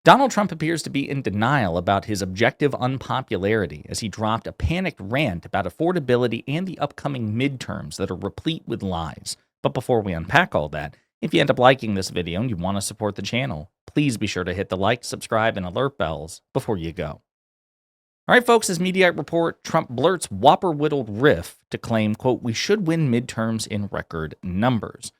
Donald Trump appears to be in denial about his objective unpopularity as he dropped a panicked rant about affordability and the upcoming midterms that are replete with lies. But before we unpack all that, if you end up liking this video and you want to support the channel, please be sure to hit the like, subscribe, and alert bells before you go. All right, folks, as Mediaite report, Trump blurts whopper-whittled riff to claim, quote, we should win midterms in record numbers.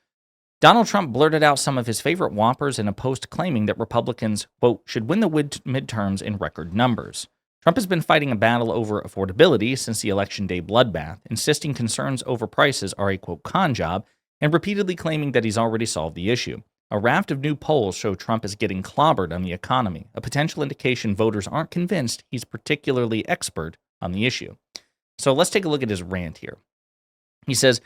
Donald Trump blurted out some of his favorite whoppers in a post claiming that Republicans, quote, should win the midterms in record numbers. Trump has been fighting a battle over affordability since the Election Day bloodbath, insisting concerns over prices are a, quote, con job, and repeatedly claiming that he's already solved the issue. A raft of new polls show Trump is getting clobbered on the economy, a potential indication voters aren't convinced he's particularly expert on the issue. So let's take a look at his rant here. He says,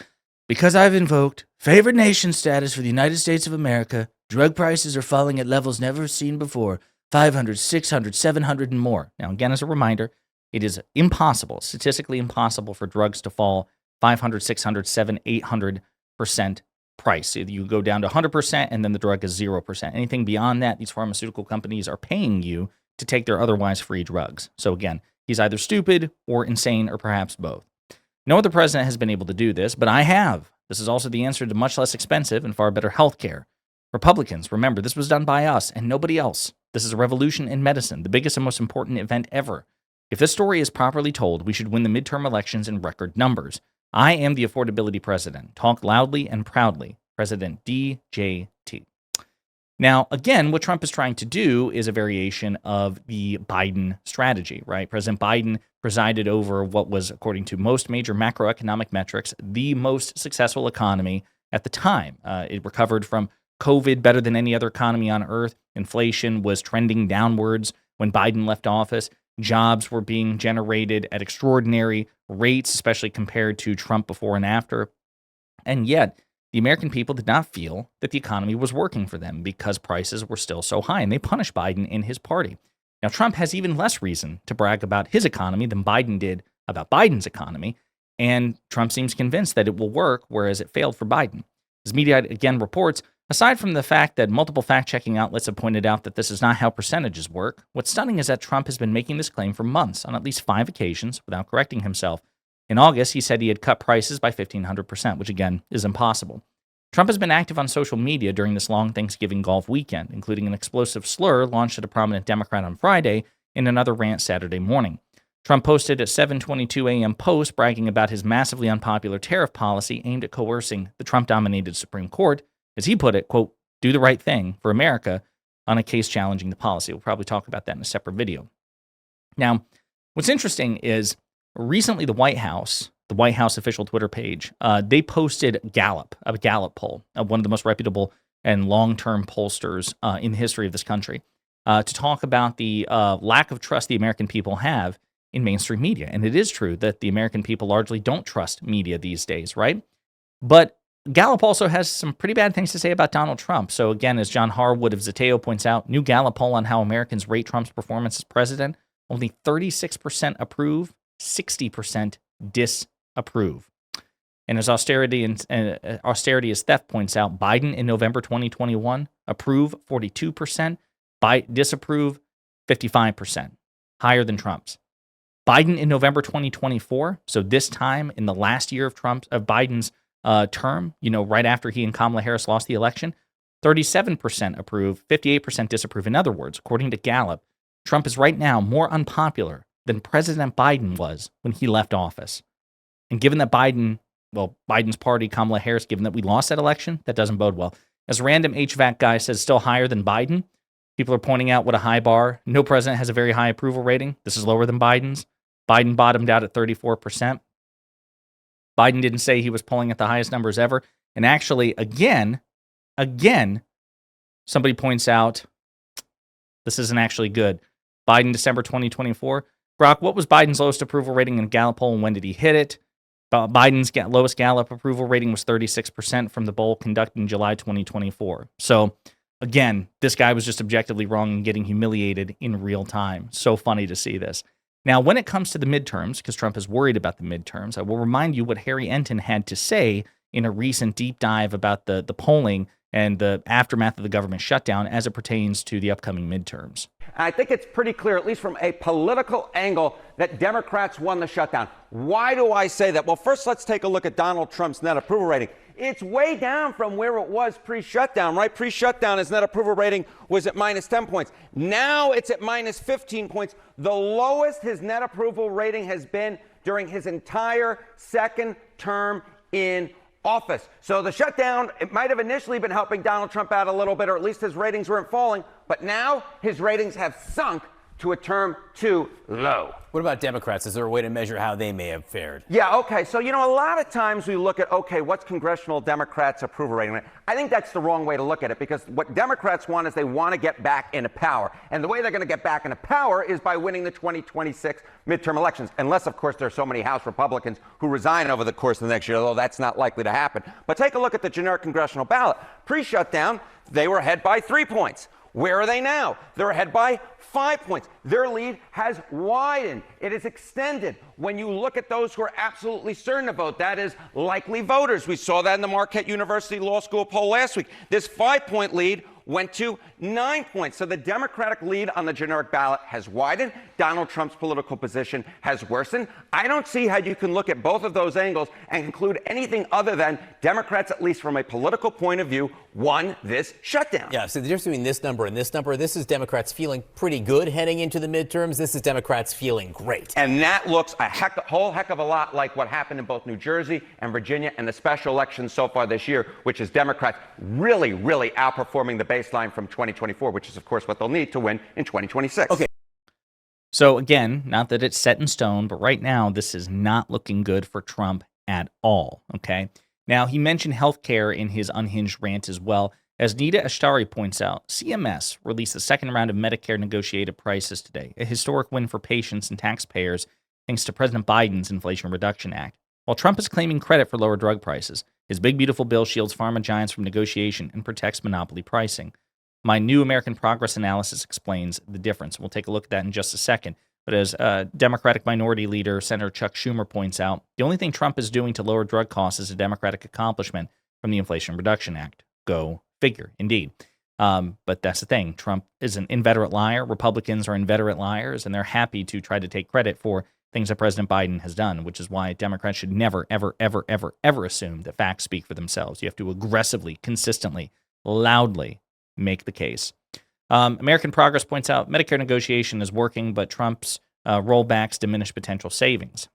because I've invoked favored nation status for the United States of America, drug prices are falling at levels never seen before, 500, 600, 700, and more. Now, again, as a reminder, it is impossible, statistically impossible for drugs to fall 500, 600, 700, 800% price. You go down to 100% and then the drug is 0%. Anything beyond that, these pharmaceutical companies are paying you to take their otherwise free drugs. So again, he's either stupid or insane or perhaps both. No other president has been able to do this, but I have. This is also the answer to much less expensive and far better health care. Republicans, remember, this was done by us and nobody else. This is a revolution in medicine, the biggest and most important event ever. If this story is properly told, we should win the midterm elections in record numbers. I am the affordability president. Talk loudly and proudly. President DJT. Now, again, what Trump is trying to do is a variation of the Biden strategy, right? President Biden presided over what was, according to most major macroeconomic metrics, the most successful economy at the time. It recovered from COVID better than any other economy on earth. Inflation was trending downwards when Biden left office. Jobs were being generated at extraordinary rates, especially compared to Trump before and after. And yet, the American people did not feel that the economy was working for them because prices were still so high, and they punished Biden and his party. Now, Trump has even less reason to brag about his economy than Biden did about Biden's economy, and Trump seems convinced that it will work, whereas it failed for Biden. As Mediaite again reports, aside from the fact that multiple fact-checking outlets have pointed out that this is not how percentages work, what's stunning is that Trump has been making this claim for months on at least 5 occasions without correcting himself. In August, he said he had cut prices by 1,500%, which again is impossible. Trump has been active on social media during this long Thanksgiving golf weekend, including an explosive slur launched at a prominent Democrat on Friday and another rant Saturday morning. Trump posted a 7:22 a.m. post bragging about his massively unpopular tariff policy aimed at coercing the Trump-dominated Supreme Court, as he put it, quote, do the right thing for America on a case challenging the policy. We'll probably talk about that in a separate video. Now, what's interesting is recently the White House official Twitter page, they posted a Gallup poll, one of the most reputable and long-term pollsters in the history of this country, to talk about the lack of trust the American people have in mainstream media. And it is true that the American people largely don't trust media these days, right? But Gallup also has some pretty bad things to say about Donald Trump. So again, as John Harwood of Zateo points out, new Gallup poll on how Americans rate Trump's performance as president, only 36% approve, 60% disapprove. And as austerity as theft points out, Biden in November 2021, approve 42%, disapprove 55%, higher than Trump's. Biden in November 2024, so this time in the last year of Biden's term, right after he and Kamala Harris lost the election, 37% approve, 58% disapprove. In other words, according to Gallup, Trump is right now more unpopular than President Biden was when he left office. And given that Biden's party, Kamala Harris, given that we lost that election, that doesn't bode well. As a random HVAC guy says, still higher than Biden. People are pointing out what a high bar. No president has a very high approval rating. This is lower than Biden's. Biden bottomed out at 34%. Biden didn't say he was polling at the highest numbers ever. And actually, again, somebody points out, this isn't actually good. Biden, December 2024. Brock, what was Biden's lowest approval rating in a Gallup poll and when did he hit it? Biden's lowest Gallup approval rating was 36% from the poll conducted in July 2024. So, again, this guy was just objectively wrong and getting humiliated in real time. So funny to see this. Now, when it comes to the midterms, because Trump is worried about the midterms, I will remind you what Harry Enton had to say in a recent deep dive about the polling and the aftermath of the government shutdown as it pertains to the upcoming midterms. I think it's pretty clear, at least from a political angle, that Democrats won the shutdown. Why do I say that? Well, first, let's take a look at Donald Trump's net approval rating. It's way down from where it was pre-shutdown, right? Pre-shutdown, his net approval rating was at minus 10 points. Now it's at minus 15 points, the lowest his net approval rating has been during his entire second term in office. So the shutdown, it might have initially been helping Donald Trump out a little bit, or at least his ratings weren't falling, but now his ratings have sunk to a term too low. What about Democrats? Is there a way to measure how they may have fared? Yeah, okay. So, a lot of times we look at, okay, what's congressional Democrats' approval rating? I think that's the wrong way to look at it, because what Democrats want is they want to get back into power. And the way they're going to get back into power is by winning the 2026 midterm elections. Unless, of course, there are so many House Republicans who resign over the course of the next year, although that's not likely to happen. But take a look at the generic congressional ballot. Pre-shutdown, they were ahead by 3 points. Where are they now? They're ahead by 5 points. Their lead has widened. It is extended. When you look at those who are absolutely certain to vote, that is likely voters. We saw that in the Marquette University Law School poll last week. This 5-point lead went to 9 points. So the Democratic lead on the generic ballot has widened. Donald Trump's political position has worsened. I don't see how you can look at both of those angles and conclude anything other than Democrats, at least from a political point of view, won this shutdown. Yeah, so the difference between this number and this number, this is Democrats feeling pretty good heading into the midterms. This is Democrats feeling great. And that looks a whole heck of a lot like what happened in both New Jersey and Virginia and the special elections so far this year, which is Democrats really, really outperforming the baseline from 2024, which is, of course, what they'll need to win in 2026. Okay. So again, not that it's set in stone, but right now this is not looking good for Trump at all, okay? Now, he mentioned healthcare in his unhinged rant as well. As Nita Ashtari points out, CMS released the second round of Medicare negotiated prices today, a historic win for patients and taxpayers thanks to President Biden's Inflation Reduction Act. While Trump is claiming credit for lower drug prices, his big beautiful bill shields pharma giants from negotiation and protects monopoly pricing. My new American Progress analysis explains the difference. We'll take a look at that in just a second. But as Democratic Minority Leader Senator Chuck Schumer points out, the only thing Trump is doing to lower drug costs is a Democratic accomplishment from the Inflation Reduction Act. Go figure, indeed. But that's the thing. Trump is an inveterate liar. Republicans are inveterate liars, and they're happy to try to take credit for things that President Biden has done, which is why Democrats should never, ever, ever, ever, ever assume that facts speak for themselves. You have to aggressively, consistently, loudly make the case. American Progress points out Medicare negotiation is working, but Trump's rollbacks diminish potential savings.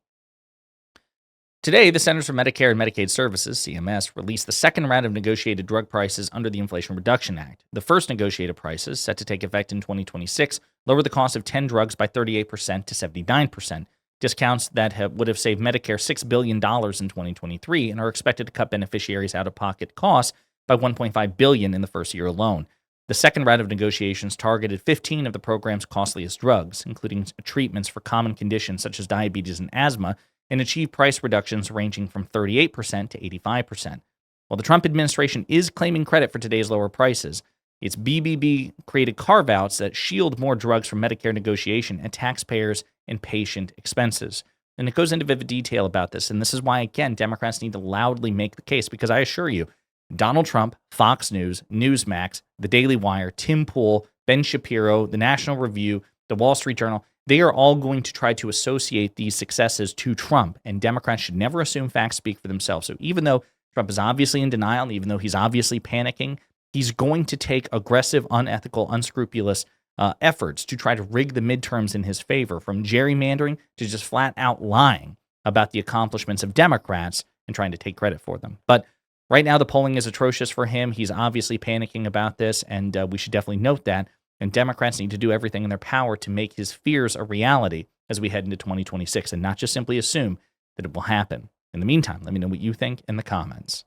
Today, the Centers for Medicare and Medicaid Services, CMS, released the second round of negotiated drug prices under the Inflation Reduction Act. The first negotiated prices, set to take effect in 2026, lower the cost of 10 drugs by 38% to 79%, discounts that would have saved Medicare $6 billion in 2023 and are expected to cut beneficiaries' out-of-pocket costs by $1.5 billion in the first year alone. The second round of negotiations targeted 15 of the program's costliest drugs, including treatments for common conditions such as diabetes and asthma, and achieved price reductions ranging from 38% to 85%. While the Trump administration is claiming credit for today's lower prices, its BBB created carve-outs that shield more drugs from Medicare negotiation and taxpayers and patient expenses. And it goes into vivid detail about this, and this is why, again, Democrats need to loudly make the case, because I assure you, Donald Trump, Fox News, Newsmax, The Daily Wire, Tim Pool, Ben Shapiro, The National Review, The Wall Street Journal, they are all going to try to associate these successes to Trump, and Democrats should never assume facts speak for themselves. So even though Trump is obviously in denial, even though he's obviously panicking, he's going to take aggressive, unethical, unscrupulous efforts to try to rig the midterms in his favor, from gerrymandering to just flat out lying about the accomplishments of Democrats and trying to take credit for them. But right now, the polling is atrocious for him. He's obviously panicking about this, and we should definitely note that. And Democrats need to do everything in their power to make his fears a reality as we head into 2026, and not just simply assume that it will happen. In the meantime, let me know what you think in the comments.